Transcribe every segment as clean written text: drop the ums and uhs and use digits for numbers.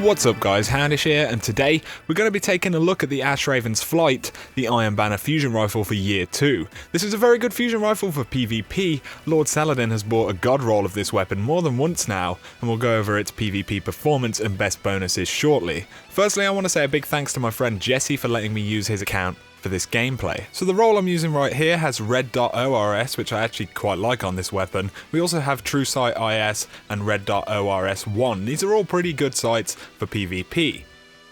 What's up guys, XHOUNDISHx here, and today we're going to be taking a look at the ASHRAVEN'S Flight, the Iron Banner fusion rifle for year 2. This is a very good fusion rifle for PvP. Lord Saladin has bought a god roll of this weapon more than once now, and we'll go over its PvP performance and best bonuses shortly. Firstly, I want to say a big thanks to my friend Jesse for letting me use his account for this gameplay. So the roll I'm using right here has red dot ORS, which I actually quite like on this weapon. We also have True Sight IS and red dot ORS 1. These are all pretty good sights for PvP.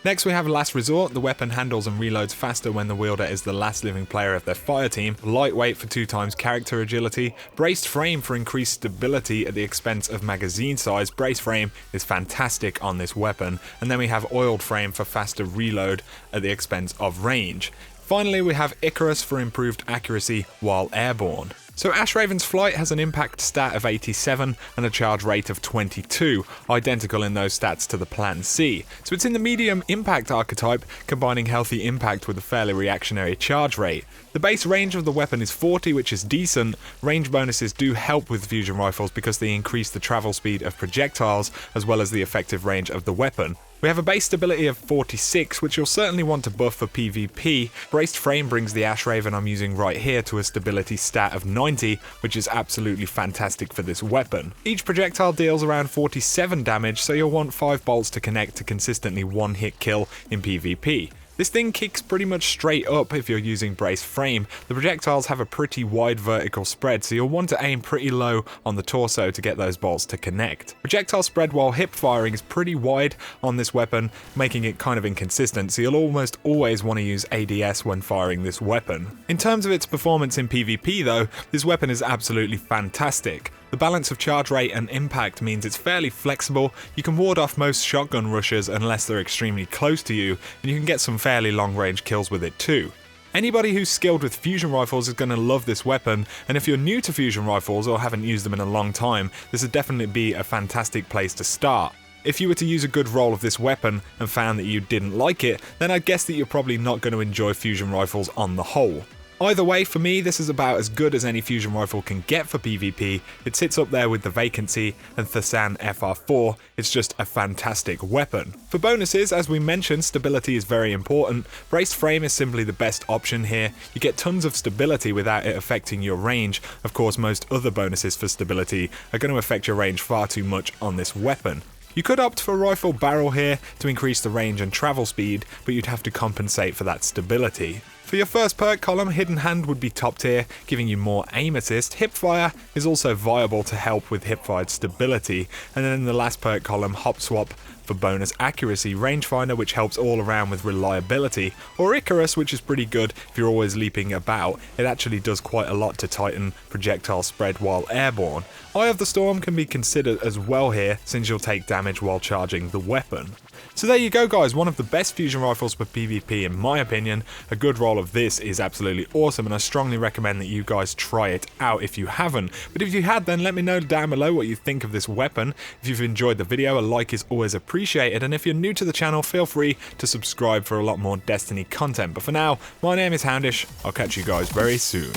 Next we have Last Resort. The weapon handles and reloads faster when the wielder is the last living player of their fire team, lightweight for 2x character agility, braced frame for increased stability at the expense of magazine size. Brace frame is fantastic on this weapon, and then we have oiled frame for faster reload at the expense of range. Finally, we have Icarus for improved accuracy while airborne. So ASHRAVEN'S Flight has an impact stat of 87 and a charge rate of 22, identical in those stats to the Plan C. So it's in the medium impact archetype, combining healthy impact with a fairly reactionary charge rate. The base range of the weapon is 40, which is decent. Range bonuses do help with fusion rifles because they increase the travel speed of projectiles as well as the effective range of the weapon. We have a base stability of 46, which you'll certainly want to buff for PvP. Braced frame brings the ASHRAVEN I'm using right here to a stability stat of 90, which is absolutely fantastic for this weapon. Each projectile deals around 47 damage, so you'll want 5 bolts to connect to consistently one-hit kill in PvP. This thing kicks pretty much straight up if you're using braced frame. The projectiles have a pretty wide vertical spread, so you'll want to aim pretty low on the torso to get those bolts to connect. Projectile spread while hip firing is pretty wide on this weapon, making it kind of inconsistent, so you'll almost always want to use ADS when firing this weapon. In terms of its performance in PvP though, this weapon is absolutely fantastic. The balance of charge rate and impact means it's fairly flexible. You can ward off most shotgun rushers unless they're extremely close to you, and you can get some fairly long range kills with it too. Anybody who's skilled with fusion rifles is going to love this weapon, and if you're new to fusion rifles or haven't used them in a long time, this would definitely be a fantastic place to start. If you were to use a good roll of this weapon and found that you didn't like it, then I'd guess that you're probably not going to enjoy fusion rifles on the whole. Either way, for me, this is about as good as any fusion rifle can get for PvP. It sits up there with the Vacancy and Thusan FR4. It's just a fantastic weapon. For bonuses, as we mentioned, stability is very important. Braced frame is simply the best option here. You get tons of stability without it affecting your range. Of course, most other bonuses for stability are going to affect your range far too much on this weapon. You could opt for rifle barrel here to increase the range and travel speed, but you'd have to compensate for that stability. For your first perk column, Hidden Hand would be top tier, giving you more aim assist. Hipfire is also viable to help with hipfired stability. And then in the last perk column, Hop Swap for bonus accuracy, Rangefinder, which helps all around with reliability, or Icarus, which is pretty good if you're always leaping about. It actually does quite a lot to tighten projectile spread while airborne. Eye of the Storm can be considered as well here, since you'll take damage while charging the weapon. So there you go guys, one of the best fusion rifles for PvP in my opinion. A good roll of this is absolutely awesome, and I strongly recommend that you guys try it out if you haven't. But if you had, then let me know down below what you think of this weapon. If you've enjoyed the video, a like is always appreciated, and if you're new to the channel, feel free to subscribe for a lot more Destiny content. But for now, my name is XHOUNDISHx. I'll catch you guys very soon.